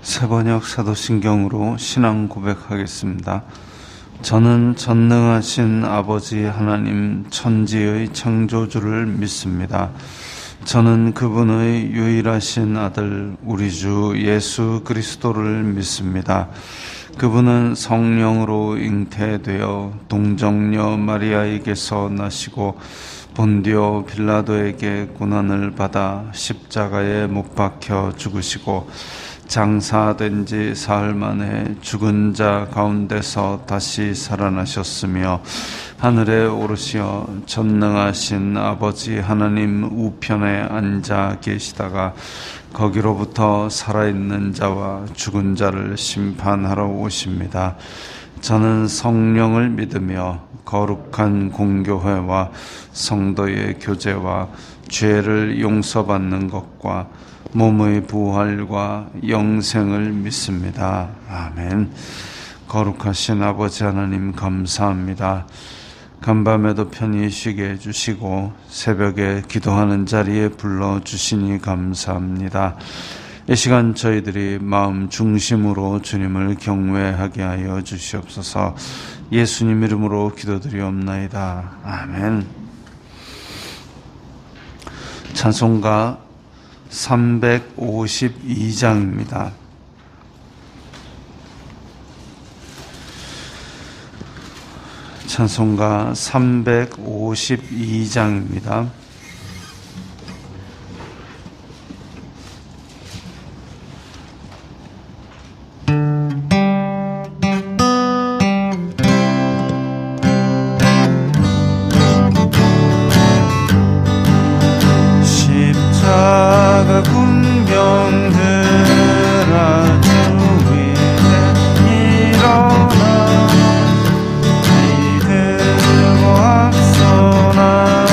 세번역 사도신경으로 신앙 고백하겠습니다. 저는 전능하신 아버지 하나님 천지의 창조주를 믿습니다. 저는 그분의 유일하신 아들 우리 주 예수 그리스도를 믿습니다. 그분은 성령으로 잉태되어 동정녀 마리아에게서 나시고 본디오 빌라도에게 고난을 받아 십자가에 못 박혀 죽으시고 장사된 지 사흘 만에 죽은 자 가운데서 다시 살아나셨으며 하늘에 오르시어 전능하신 아버지 하나님 우편에 앉아 계시다가 거기로부터 살아있는 자와 죽은 자를 심판하러 오십니다. 저는 성령을 믿으며 거룩한 공교회와 성도의 교제와 죄를 용서받는 것과 몸의 부활과 영생을 믿습니다. 아멘. 거룩하신 아버지 하나님 감사합니다. 간밤에도 편히 쉬게 해주시고 새벽에 기도하는 자리에 불러주시니 감사합니다. 이 시간 저희들이 마음 중심으로 주님을 경외하게 하여 주시옵소서. 예수님 이름으로 기도드리옵나이다. 아멘. 찬송가 352장입니다. 찬송가 352장입니다. 십자가 군병들아 주 위에 일어나 이들고 앞서 나가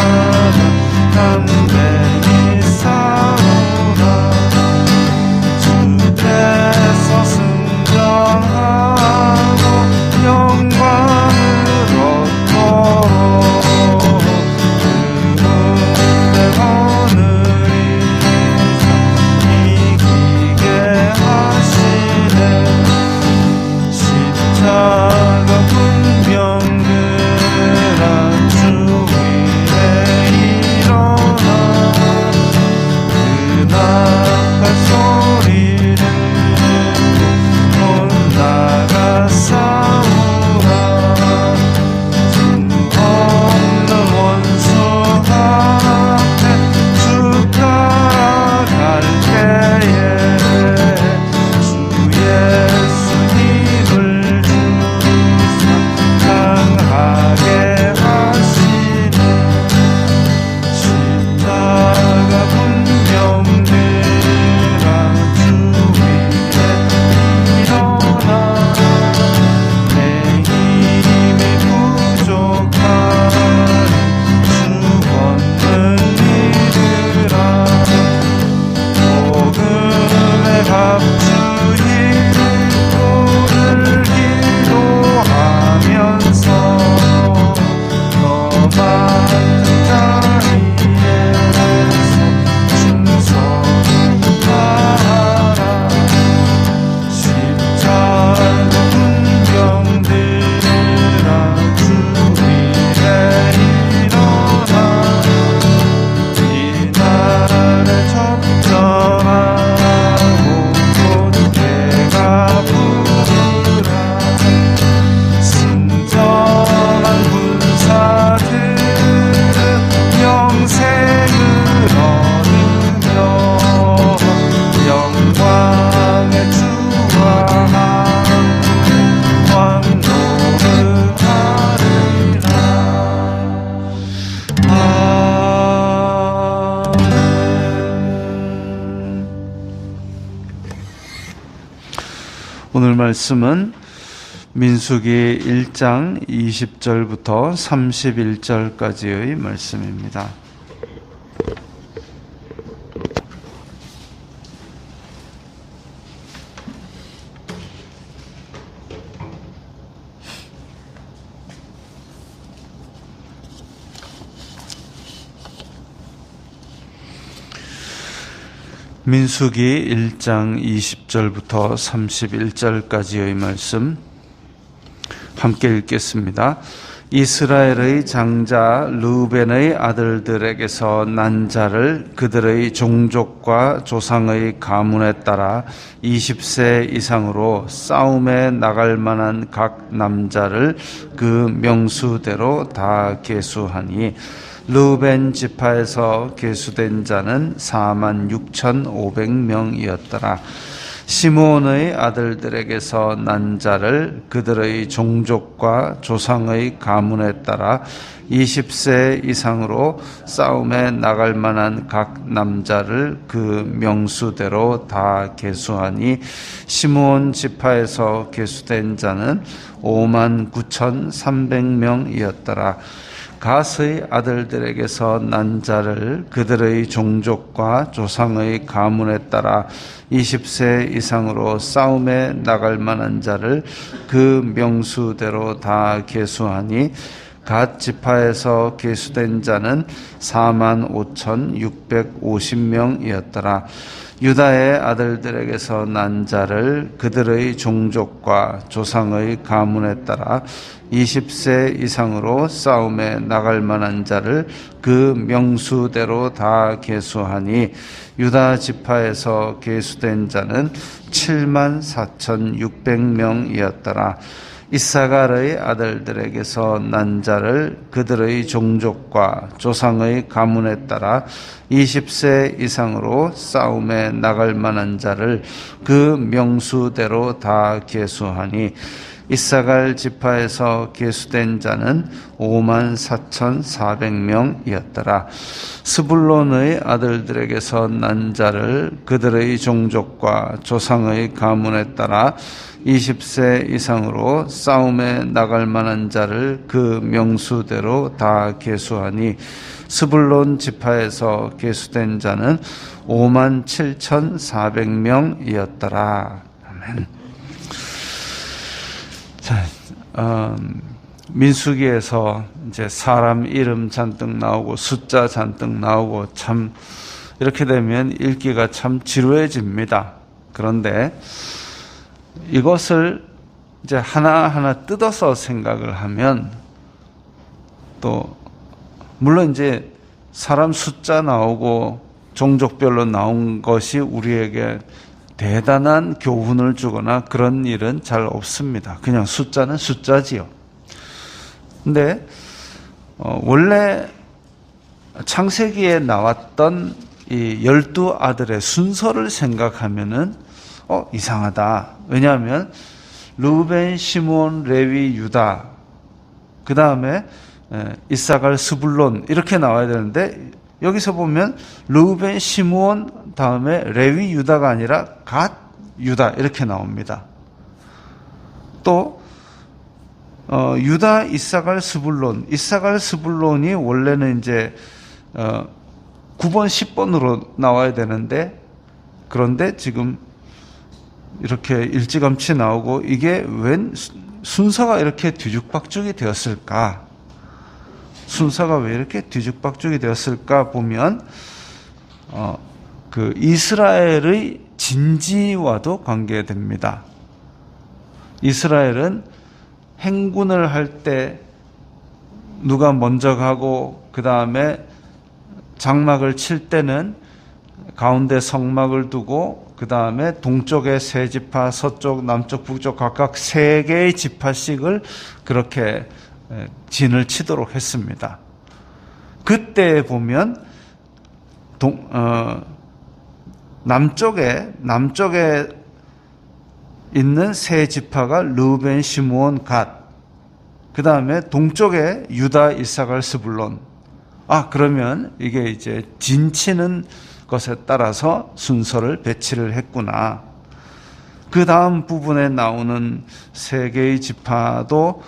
담대히 싸우라 주 앞에서 승전하고 영광을 얻도록 그 무대 하늘이서 이기게 하시네. 십자가 군병들아 주 위에 일어나 그 나팔 소리를 못 나가 싸우라 주 없는 원수 앞에 주 따라갈 때에 주 예수님을 주리사 강하게 하시네. 십자가 군병들아 주 위에 일어나 내 힘이 부족하니 주 권능 믿으라 복음의 밥주인 도를 기도하면서 너 만든 자리에서 충성하라. 십자가 군병들아 주 위에 일어나 이 날에 적절하고 곧 해가 부르라. 승전한 군사들은 영생을 얻으며 영광의 주와 함께 왕노릇하리라. 아멘. 오늘 말씀은 민수기 1장 20절부터 31절까지의 말씀입니다. 민수기 1장 20절부터 31절까지의 말씀 함께 읽겠습니다. 이스라엘의 장자 르우벤의 아들들에게서 난 자를 그들의 종족과 조상의 가문에 따라 20세 이상으로 싸움에 나갈 만한 각 남자를 그 명수대로 다 계수하니 르우벤 지파에서 계수된 자는 46,500명이었더라. 시므온의 아들들에게서 난 자를 그들의 종족과 조상의 가문에 따라 20세 이상으로 싸움에 나갈 만한 각 남자를 그 명수대로 다 계수하니 시므온 지파에서 계수된 자는 59,300명이었더라. 갓의 아들들에게서 난 자를 그들의 종족과 조상의 가문에 따라 20세 이상으로 싸움에 나갈 만한 자를 그 명수대로 다 계수하니 갓 지파에서 계수된 자는 45,650명이었더라. 유다의 아들들에게서 난 자를 그들의 종족과 조상의 가문에 따라 20세 이상으로 싸움에 나갈 만한 자를 그 명수대로 다 계수하니 유다 지파에서 계수된 자는 74,600명이었더라. 이사갈의 아들들에게서 난 자를 그들의 종족과 조상의 가문에 따라 20세 이상으로 싸움에 나갈 만한 자를 그 명수대로 다 계수하니 이사갈 지파에서 계수된 자는 54,400명이었더라. 스불론의 아들들에게서 난 자를 그들의 종족과 조상의 가문에 따라 20세 이상으로 싸움에 나갈 만한 자를 그 명수대로 다 계수하니 스불론 지파에서 계수된 자는 57,400명이었더라. 아멘. 자, 민수기에서 이제 사람 이름 잔뜩 나오고 숫자 잔뜩 나오고 참 이렇게 되면 읽기가 참 지루해집니다. 그런데 이것을 이제 하나하나 뜯어서 생각을 하면 또 물론 이제 사람 숫자 나오고 종족별로 나온 것이 우리에게 대단한 교훈을 주거나 그런 일은 잘 없습니다. 그냥 숫자는 숫자지요. 근데 원래 창세기에 나왔던 이 12아들의 순서를 생각하면은 이상하다. 왜냐하면 르우벤, 시므온, 레위, 유다, 그 다음에 이사갈, 스불론 이렇게 나와야 되는데 여기서 보면 르우벤, 시므온 다음에 레위, 유다가 아니라 갓, 유다 이렇게 나옵니다. 또 유다, 이사갈, 스불론, 이사갈, 스불론이 원래는 이제 9번, 10번으로 나와야 되는데 그런데 지금 이렇게 일찌감치 나오고 이게 웬 순서가 이렇게 뒤죽박죽이 되었을까? 순서가 왜 이렇게 뒤죽박죽이 되었을까 보면 그 이스라엘의 진지와도 관계됩니다. 이스라엘은 행군을 할 때 누가 먼저 가고 그 다음에 장막을 칠 때는 가운데 성막을 두고 그 다음에 동쪽에 세 지파, 서쪽, 남쪽, 북쪽 각각 세 개의 지파씩을 그렇게 진을 치도록 했습니다. 그때 보면 남쪽에 있는 세 지파가 르우벤, 시므온, 갓. 그 다음에 동쪽에 유다, 이사갈, 스불론. 그러면 이게 이제 진치는 것에 따라서 순서를 배치를 했구나. 그 다음 부분에 나오는 세 개의 지파도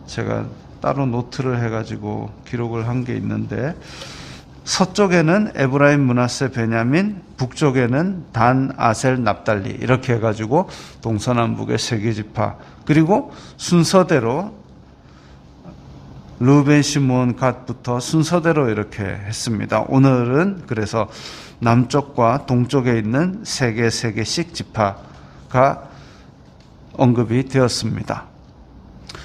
제가 따로 노트를 해가지고 기록을 한 게 있는데 서쪽에는 에브라임, 므낫세, 베냐민, 북쪽에는 단, 아셀, 납달리 이렇게 해가지고 동서남북의 세 개 지파 그리고 순서대로 르우벤, 시므온, 갓부터 순서대로 이렇게 했습니다. 오늘은 그래서 남쪽과 동쪽에 있는 세 개씩 지파가 언급이 되었습니다.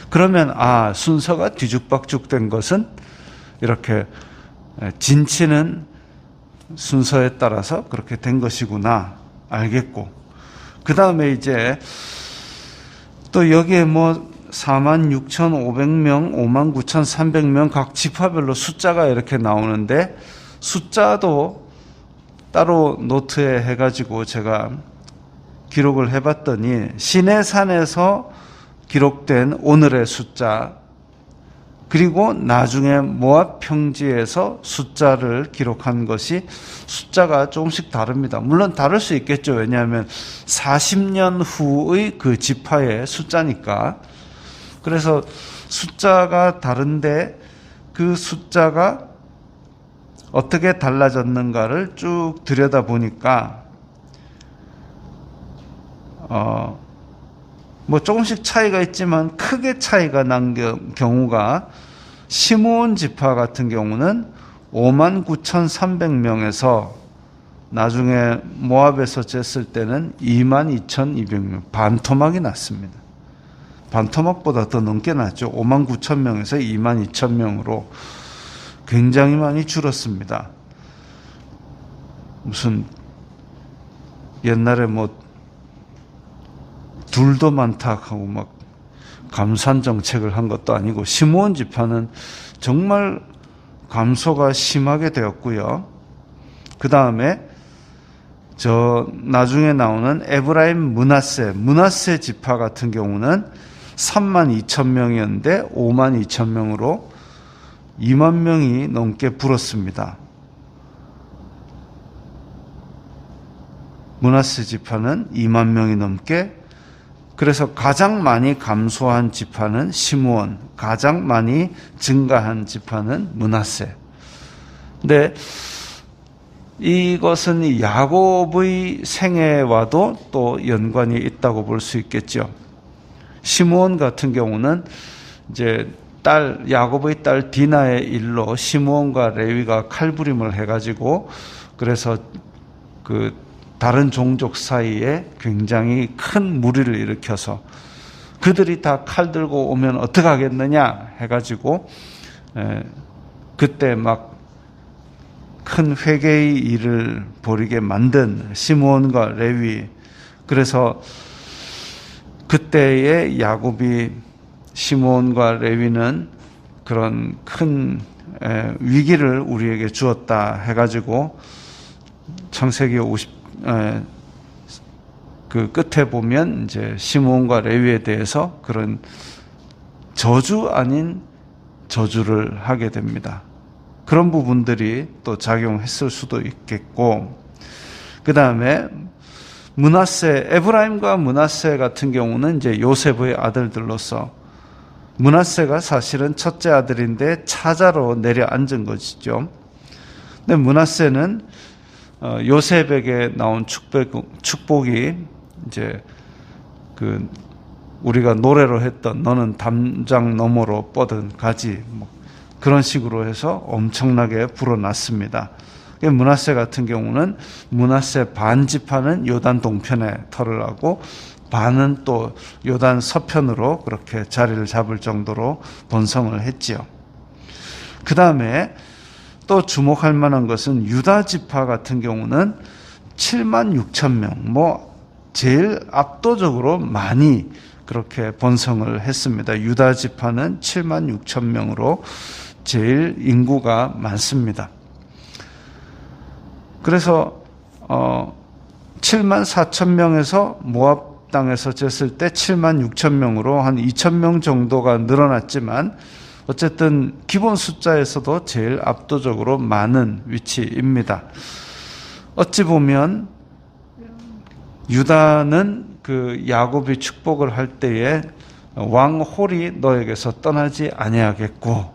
그러면 순서가 뒤죽박죽된 것은 이렇게 진치는 순서에 따라서 그렇게 된 것이구나 알겠고, 그 다음에 이제 또 여기에 46,500명, 59,300명 각 지파별로 숫자가 이렇게 나오는데, 숫자도 따로 노트에 해가지고 제가 기록을 해봤더니 시내산에서 기록된 오늘의 숫자, 그리고 나중에 모압 평지에서 숫자를 기록한 것이 숫자가 조금씩 다릅니다. 물론 다를 수 있겠죠. 왜냐하면 40년 후의 그 지파의 숫자니까. 그래서 숫자가 다른데 그 숫자가 어떻게 달라졌는가를 쭉 들여다보니까 조금씩 차이가 있지만 크게 차이가 난 경우가, 시므온 지파 같은 경우는 59,300명에서 나중에 모압에서 쟀을 때는 22,200명, 반토막이 났습니다. 반토막보다 더 넘게 났죠. 59,000명에서 22,000명으로 굉장히 많이 줄었습니다. 무슨 옛날에 둘도 많다 하고 감산 정책을 한 것도 아니고, 시므온 지파는 정말 감소가 심하게 되었고요. 그 다음에 나중에 나오는 에브라임, 므낫세 지파 같은 경우는 32,000명이었는데 52,000명으로 2만 명이 넘게 불었습니다. 므낫세 지파는 2만 명이 넘게, 그래서 가장 많이 감소한 지파는 시므온, 가장 많이 증가한 지파는 므낫세. 근데 이것은 야곱의 생애와도 또 연관이 있다고 볼 수 있겠죠. 시므온 같은 경우는 이제 야곱의 딸 디나의 일로 시므온과 레위가 칼부림을 해가지고, 그래서 다른 종족 사이에 굉장히 큰 무리를 일으켜서 그들이 다 칼 들고 오면 어떡하겠느냐 해가지고 그때 큰 회개의 일을 벌이게 만든 시므온과 레위. 그래서 그때의 야곱이 시므온과 레위는 그런 큰 위기를 우리에게 주었다 해가지고 창세기 50 끝에 보면 이제 시므온과 레위에 대해서 그런 저주 아닌 저주를 하게 됩니다. 그런 부분들이 또 작용했을 수도 있겠고, 그 다음에 에브라임과 므낫세 같은 경우는 이제 요셉의 아들들로서, 므낫세가 사실은 첫째 아들인데 차자로 내려앉은 것이죠. 근데 므낫세는 요셉에게 나온 축복이 이제 우리가 노래로 했던 너는 담장 너머로 뻗은 가지, 그런 식으로 해서 엄청나게 불어났습니다. 므낫세 같은 경우는 므낫세 반 지파는 요단 동편에 터를 하고 반은 또 요단 서편으로 그렇게 자리를 잡을 정도로 번성을 했지요. 그 다음에 또 주목할 만한 것은 유다 지파 같은 경우는 76,000명, 제일 압도적으로 많이 그렇게 번성을 했습니다. 유다 지파는 76,000명으로 제일 인구가 많습니다. 그래서 74,000명에서 모압 땅에서 쟀을 때 76,000명으로 한 2,000명 정도가 늘어났지만, 어쨌든 기본 숫자에서도 제일 압도적으로 많은 위치입니다. 어찌 보면 유다는 야곱이 축복을 할 때에 왕 홀이 너에게서 떠나지 아니하겠고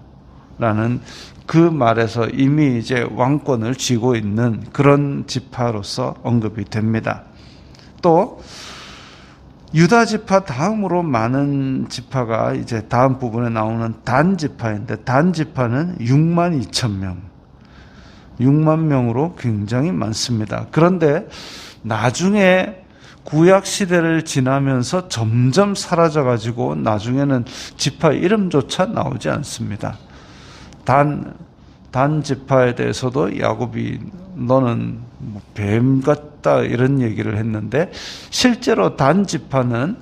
라는 그 말에서 이미 이제 왕권을 쥐고 있는 그런 지파로서 언급이 됩니다. 또 유다 지파 다음으로 많은 지파가 이제 다음 부분에 나오는 단 지파인데, 단 지파는 6만 2천 명, 6만 명으로 굉장히 많습니다. 그런데 나중에 구약 시대를 지나면서 점점 사라져 가지고 나중에는 지파 이름조차 나오지 않습니다. 단 지파에 대해서도 야곱이 너는 뱀 같다 이런 얘기를 했는데, 실제로 단 지파는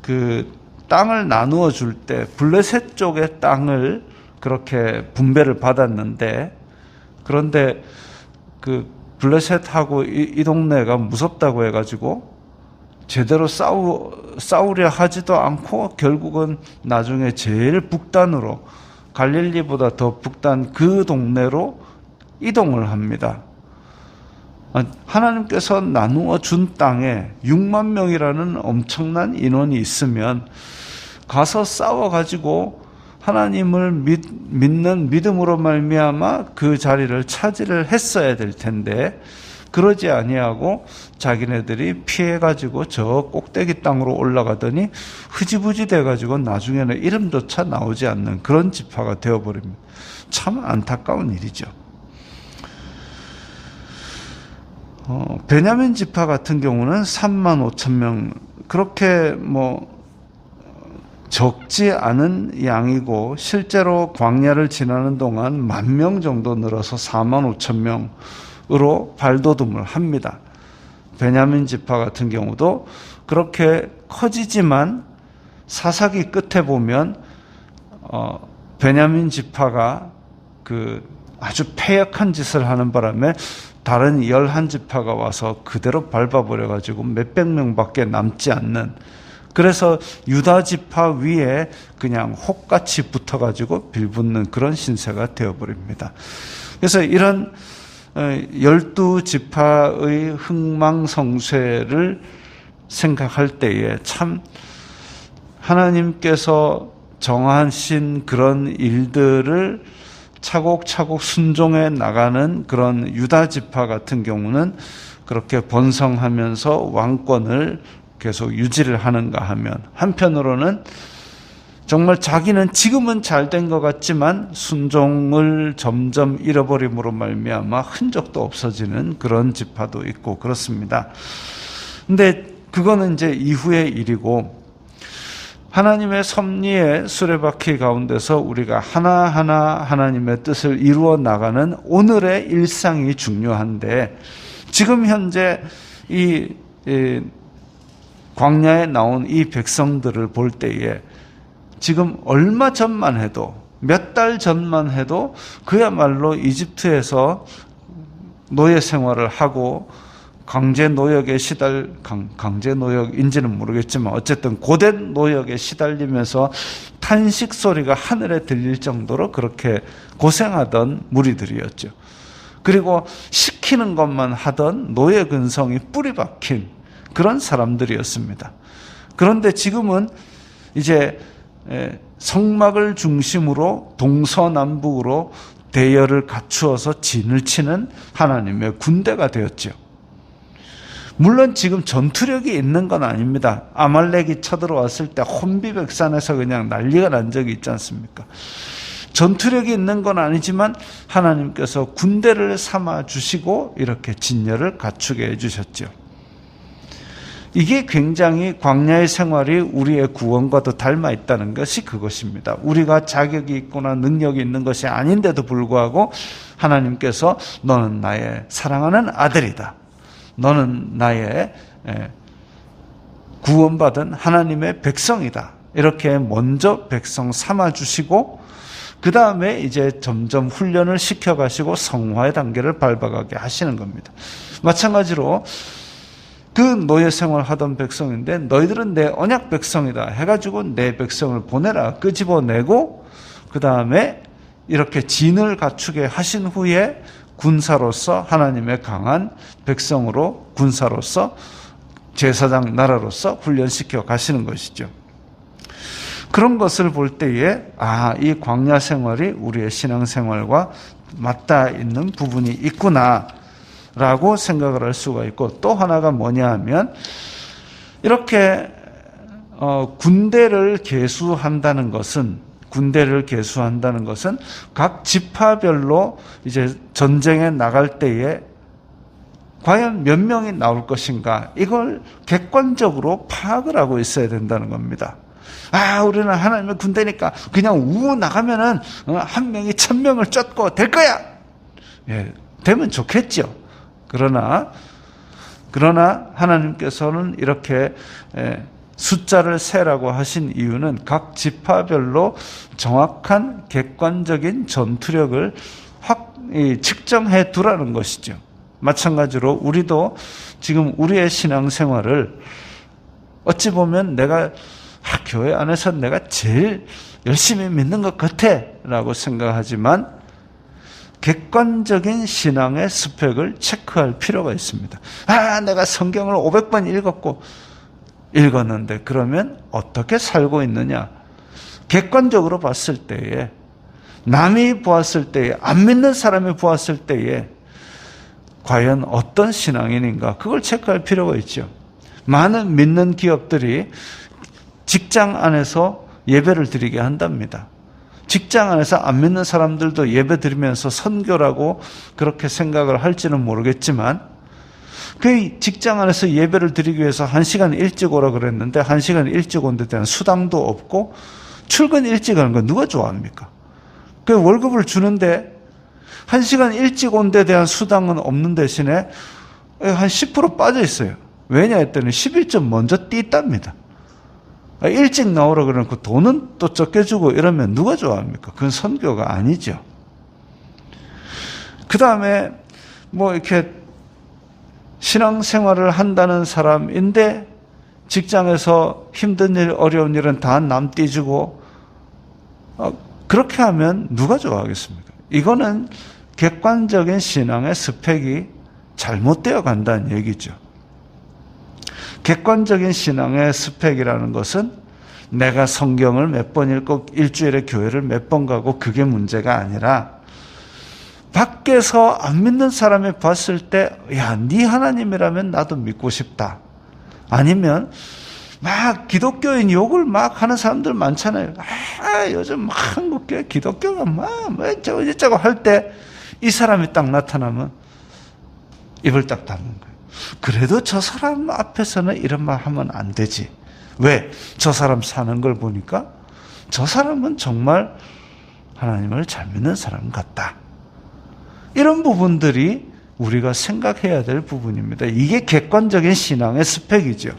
그 땅을 나누어 줄 때 블레셋 쪽의 땅을 그렇게 분배를 받았는데, 그런데 그 블레셋하고 이 동네가 무섭다고 해가지고 제대로 싸우려 하지도 않고 결국은 나중에 제일 북단으로, 갈릴리보다 더 북단 그 동네로 이동을 합니다. 하나님께서 나누어 준 땅에 6만 명이라는 엄청난 인원이 있으면 가서 싸워가지고 하나님을 믿는 믿음으로 말미암아 그 자리를 차지를 했어야 될 텐데, 그러지 아니하고 자기네들이 피해가지고 저 꼭대기 땅으로 올라가더니 흐지부지 돼가지고 나중에는 이름조차 나오지 않는 그런 지파가 되어버립니다. 참 안타까운 일이죠. 베냐민 지파 같은 경우는 3만 5천 명, 그렇게 적지 않은 양이고, 실제로 광야를 지나는 동안 10,000명 정도 늘어서 4만 5천 명으로 발돋움을 합니다. 베냐민 지파 같은 경우도 그렇게 커지지만 사사기 끝에 보면 베냐민 지파가 그 아주 패역한 짓을 하는 바람에 다른 11지파가 와서 그대로 밟아버려가지고 몇백 명밖에 남지 않는, 그래서 유다 지파 위에 그냥 혹같이 붙어가지고 빌붙는 그런 신세가 되어버립니다. 그래서 이런 12지파의 흥망성쇠를 생각할 때에 참 하나님께서 정하신 그런 일들을 차곡차곡 순종해 나가는 그런 유다 지파 같은 경우는 그렇게 번성하면서 왕권을 계속 유지를 하는가 하면, 한편으로는 정말 자기는 지금은 잘 된 것 같지만 순종을 점점 잃어버림으로 말미암아 흔적도 없어지는 그런 지파도 있고 그렇습니다. 근데 그거는 이제 이후의 일이고, 하나님의 섭리의 수레바퀴 가운데서 우리가 하나하나 하나님의 뜻을 이루어 나가는 오늘의 일상이 중요한데, 지금 현재 이 광야에 나온 이 백성들을 볼 때에 지금 얼마 전만 해도, 몇 달 전만 해도 그야말로 이집트에서 노예 생활을 하고 강제 노역인지는 모르겠지만 어쨌든 고된 노역에 시달리면서 탄식 소리가 하늘에 들릴 정도로 그렇게 고생하던 무리들이었죠. 그리고 시키는 것만 하던 노예 근성이 뿌리 박힌 그런 사람들이었습니다. 그런데 지금은 이제 성막을 중심으로 동서남북으로 대열을 갖추어서 진을 치는 하나님의 군대가 되었죠. 물론 지금 전투력이 있는 건 아닙니다. 아말렉이 쳐들어왔을 때 혼비백산에서 그냥 난리가 난 적이 있지 않습니까? 전투력이 있는 건 아니지만 하나님께서 군대를 삼아 주시고 이렇게 진열을 갖추게 해주셨죠. 이게 굉장히 광야의 생활이 우리의 구원과도 닮아 있다는 것이 그것입니다. 우리가 자격이 있거나 능력이 있는 것이 아닌데도 불구하고 하나님께서 너는 나의 사랑하는 아들이다, 너는 나의 구원받은 하나님의 백성이다, 이렇게 먼저 백성 삼아주시고 그 다음에 이제 점점 훈련을 시켜가시고 성화의 단계를 밟아가게 하시는 겁니다. 마찬가지로 그 노예 생활하던 백성인데 너희들은 내 언약 백성이다 해가지고 내 백성을 보내라 끄집어내고 그 다음에 이렇게 진을 갖추게 하신 후에 군사로서 하나님의 강한 백성으로 군사로서 제사장 나라로서 훈련시켜 가시는 것이죠. 그런 것을 볼 때에 이 광야 생활이 우리의 신앙생활과 맞닿아 있는 부분이 있구나 라고 생각을 할 수가 있고, 또 하나가 뭐냐 하면 이렇게 군대를 계수한다는 것은 각 지파별로 이제 전쟁에 나갈 때에 과연 몇 명이 나올 것인가, 이걸 객관적으로 파악을 하고 있어야 된다는 겁니다. 우리는 하나님의 군대니까 그냥 나가면은 한 명이 1000명을 쫓고 될 거야. 예, 되면 좋겠죠. 그러나 하나님께서는 이렇게 숫자를 세라고 하신 이유는 각 지파별로 정확한 객관적인 전투력을 측정해 두라는 것이죠. 마찬가지로 우리도 지금 우리의 신앙생활을 어찌 보면 내가 교회 안에서 내가 제일 열심히 믿는 것 같아 라고 생각하지만 객관적인 신앙의 스펙을 체크할 필요가 있습니다. 내가 성경을 500번 읽었는데 그러면 어떻게 살고 있느냐? 객관적으로 봤을 때에, 남이 보았을 때에, 안 믿는 사람이 보았을 때에 과연 어떤 신앙인인가, 그걸 체크할 필요가 있죠. 많은 믿는 기업들이 직장 안에서 예배를 드리게 한답니다. 직장 안에서 안 믿는 사람들도 예배 드리면서 선교라고 그렇게 생각을 할지는 모르겠지만, 그 직장 안에서 예배를 드리기 위해서 1시간 일찍 오라 그랬는데 1시간 일찍 온 데 대한 수당도 없고 출근 일찍 하는 거 누가 좋아합니까? 그 월급을 주는데 1시간 일찍 온 데 대한 수당은 없는 대신에 한 10% 빠져 있어요. 왜냐 했더니 11점 먼저 띄답니다. 일찍 나오라 그러면 그 돈은 또 적게 주고 이러면 누가 좋아합니까? 그건 선교가 아니죠. 그 다음에 이렇게 신앙생활을 한다는 사람인데 직장에서 힘든 일, 어려운 일은 다 남 띄주고 그렇게 하면 누가 좋아하겠습니까? 이거는 객관적인 신앙의 스펙이 잘못되어 간다는 얘기죠. 객관적인 신앙의 스펙이라는 것은 내가 성경을 몇 번 읽고 일주일에 교회를 몇 번 가고 그게 문제가 아니라 밖에서 안 믿는 사람이 봤을 때 네 하나님이라면 나도 믿고 싶다. 아니면 막 기독교인 욕을 막 하는 사람들 많잖아요. 요즘 한국교회 기독교가 어쩌고 할 때 이 사람이 딱 나타나면 입을 딱 닫는 거예요. 그래도 저 사람 앞에서는 이런 말 하면 안 되지. 왜? 저 사람 사는 걸 보니까 저 사람은 정말 하나님을 잘 믿는 사람 같다. 이런 부분들이 우리가 생각해야 될 부분입니다. 이게 객관적인 신앙의 스펙이죠.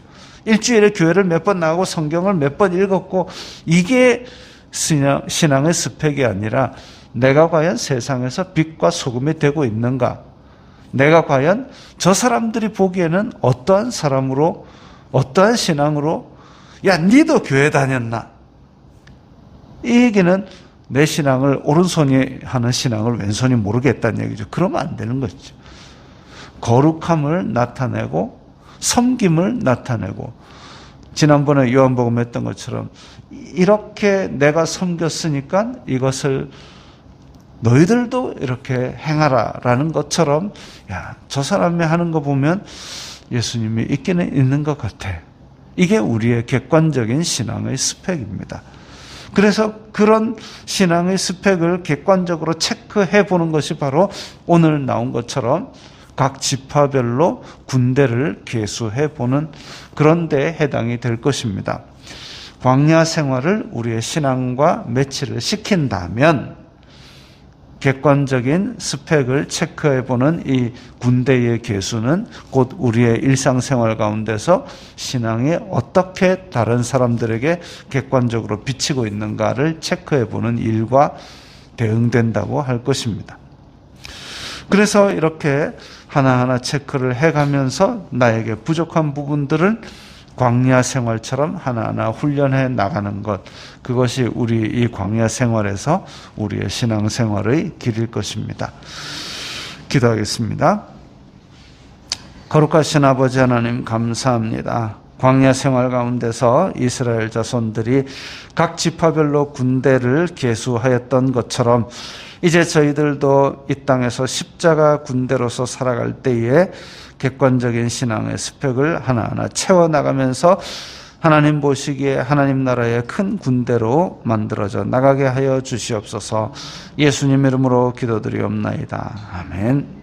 일주일에 교회를 몇 번 나가고 성경을 몇 번 읽었고 이게 신앙의 스펙이 아니라 내가 과연 세상에서 빛과 소금이 되고 있는가? 내가 과연 저 사람들이 보기에는 어떠한 사람으로, 어떠한 신앙으로, 니도 교회 다녔나? 이 얘기는 내 신앙을 오른손이 하는 신앙을 왼손이 모르겠다는 얘기죠. 그러면 안 되는 거죠. 거룩함을 나타내고 섬김을 나타내고, 지난번에 요한복음 했던 것처럼 이렇게 내가 섬겼으니까 이것을 너희들도 이렇게 행하라라는 것처럼 저 사람이 하는 거 보면 예수님이 있기는 있는 것 같아. 이게 우리의 객관적인 신앙의 스펙입니다. 그래서 그런 신앙의 스펙을 객관적으로 체크해 보는 것이 바로 오늘 나온 것처럼 각 지파별로 군대를 계수해 보는 그런 데에 해당이 될 것입니다. 광야 생활을 우리의 신앙과 매치를 시킨다면 객관적인 스펙을 체크해 보는 이 군대의 계수는 곧 우리의 일상생활 가운데서 신앙이 어떻게 다른 사람들에게 객관적으로 비치고 있는가를 체크해 보는 일과 대응된다고 할 것입니다. 그래서 이렇게 하나하나 체크를 해가면서 나에게 부족한 부분들을 광야 생활처럼 하나하나 훈련해 나가는 것, 그것이 우리 이 광야 생활에서 우리의 신앙 생활의 길일 것입니다. 기도하겠습니다. 거룩하신 아버지 하나님 감사합니다. 광야 생활 가운데서 이스라엘 자손들이 각 지파별로 군대를 계수하였던 것처럼 이제 저희들도 이 땅에서 십자가 군대로서 살아갈 때에 객관적인 신앙의 스펙을 하나하나 채워나가면서 하나님 보시기에 하나님 나라의 큰 군대로 만들어져 나가게 하여 주시옵소서. 예수님 이름으로 기도드리옵나이다. 아멘.